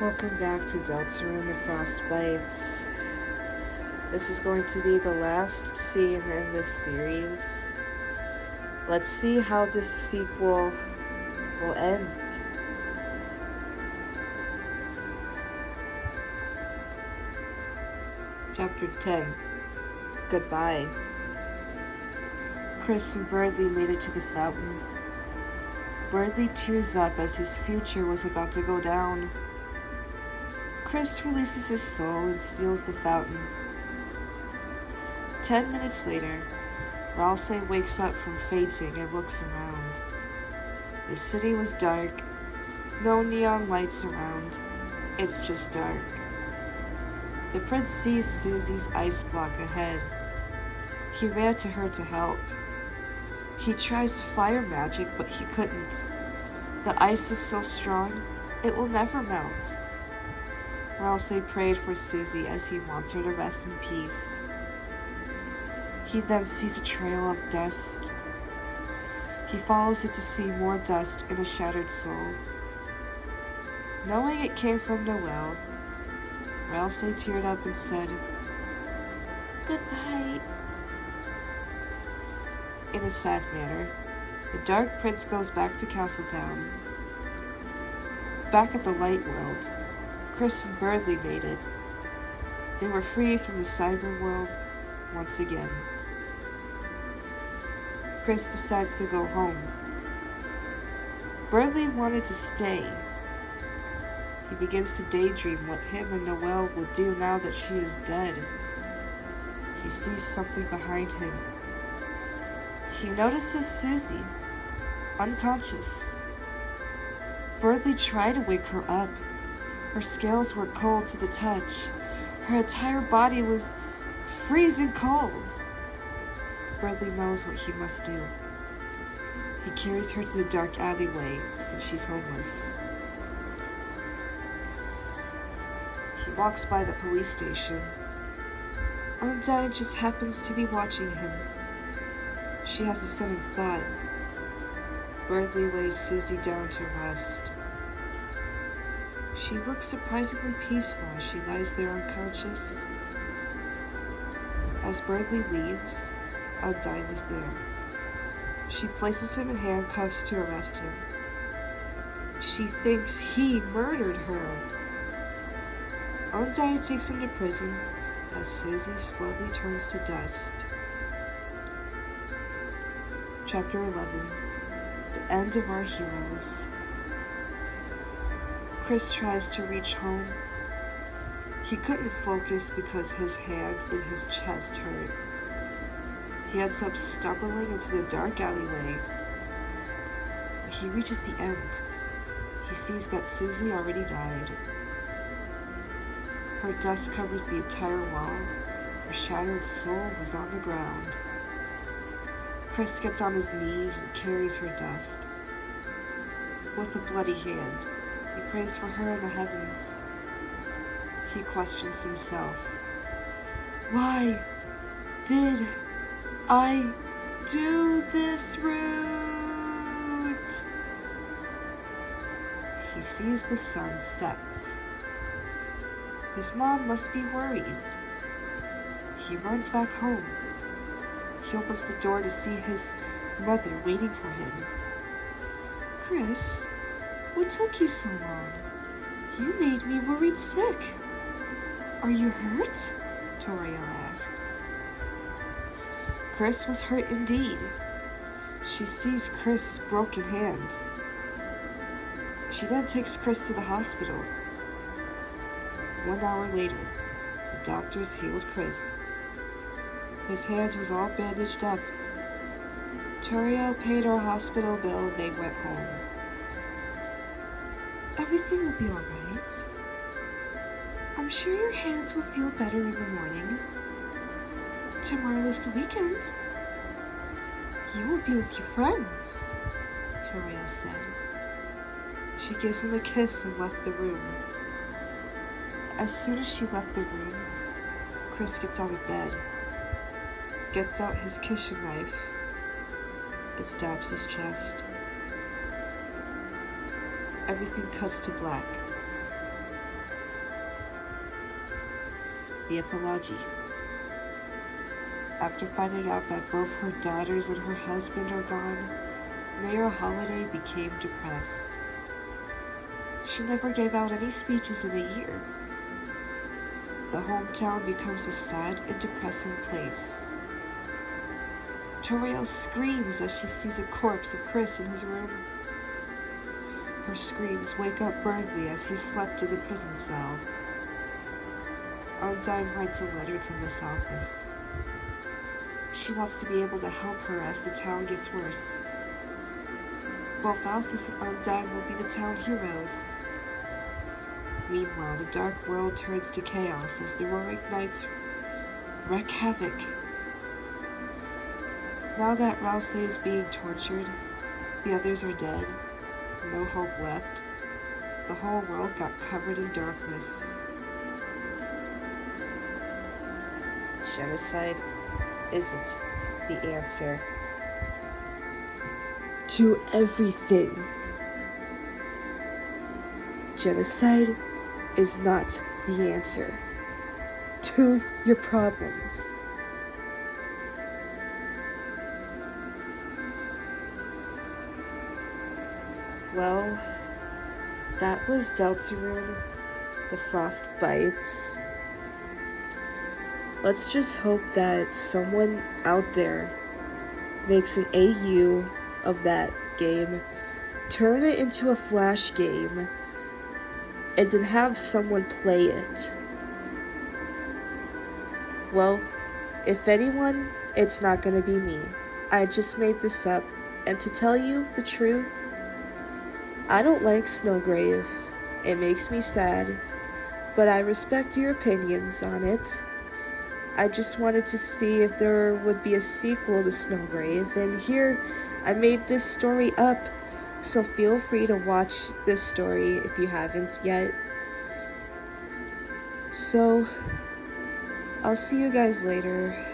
Welcome back to Deltarune the Frostbites. This is going to be the last scene in this series. Let's see how this sequel will end. Chapter 10. Goodbye. Chris and Birdley made it to the fountain. Birdley tears up as his future was about to go down. Chris releases his soul and seals the fountain. 10 minutes later, Ralse wakes up from fainting and looks around. The city was dark, no neon lights around, it's just dark. The prince sees Susie's ice block ahead. He ran to her to help. He tries fire magic, but he couldn't. The ice is so strong, it will never melt. Ralse prayed for Susie as he wants her to rest in peace. He then sees a trail of dust. He follows it to see more dust and a shattered soul. Knowing it came from Noelle, Ralse teared up and said, "Goodbye." In a sad manner, the Dark Prince goes back to Castletown. Back at the Light World, Chris and Birdley made it. They were free from the cyber world once again. Chris decides to go home. Birdley wanted to stay. He begins to daydream what him and Noelle would do now that she is dead. He sees something behind him. He notices Susie, unconscious. Birdley tried to wake her up. Her scales were cold to the touch. Her entire body was freezing cold. Birdley knows what he must do. He carries her to the dark alleyway since she's homeless. He walks by the police station. Undine just happens to be watching him. She has a sudden thought. Birdley lays Susie down to rest. She looks surprisingly peaceful as she lies there unconscious. As Birdley leaves, Undine is there. She places him in handcuffs to arrest him. She thinks he murdered her. Undine takes him to prison as Susie slowly turns to dust. Chapter 11. The End of Our Heroes. Chris tries to reach home. He couldn't focus because his hand in his chest hurt. He ends up stumbling into the dark alleyway. When he reaches the end, he sees that Susie already died. Her dust covers the entire wall. Her shattered soul was on the ground. Chris gets on his knees and carries her dust. With a bloody hand, he prays for her in the heavens. He questions himself. Why did I do this route? He sees the sun set. His mom must be worried. He runs back home. He opens the door to see his mother waiting for him. "Chris, what took you so long? You made me worried sick. Are you hurt?" Toriel asked. Chris was hurt indeed. She sees Chris's broken hand. She then takes Chris to the hospital. 1 hour later, the doctors healed Chris. His hand was all bandaged up. Toriel paid our hospital bill and they went home. "Everything will be alright. I'm sure your hands will feel better in the morning. Tomorrow is the weekend. You will be with your friends," Toriel said. She gives him a kiss and left the room. As soon as she left the room, Chris gets out of bed, gets out his kitchen knife, and stabs his chest. Everything cuts to black. the epilogy. After finding out that both her daughters and her husband are gone, Mayor Holiday became depressed. She never gave out any speeches in a year. The hometown becomes a sad and depressing place. Toriel screams as she sees a corpse of Chris in his room. Her screams wake up Bradley as he slept in the prison cell. Undine writes a letter to Miss Alphys. She wants to be able to help her as the town gets worse. Both Alphys and Undine will be the town heroes. Meanwhile, the dark world turns to chaos as the roaring knights wreak havoc. Now that Rouse is being tortured, the others are dead, no hope left. The whole world got covered in darkness. Genocide isn't the answer to everything. Genocide is not the answer to your problems. Well, that was Deltarune, The Frost Bites. Let's just hope that someone out there makes an AU of that game, turn it into a Flash game, and then have someone play it. Well, if anyone, it's not gonna be me. I just made this up, and to tell you the truth, I don't like Snowgrave. It makes me sad, but I respect your opinions on it. I just wanted to see if there would be a sequel to Snowgrave, and here I made this story up, so feel free to watch this story if you haven't yet. So, I'll see you guys later.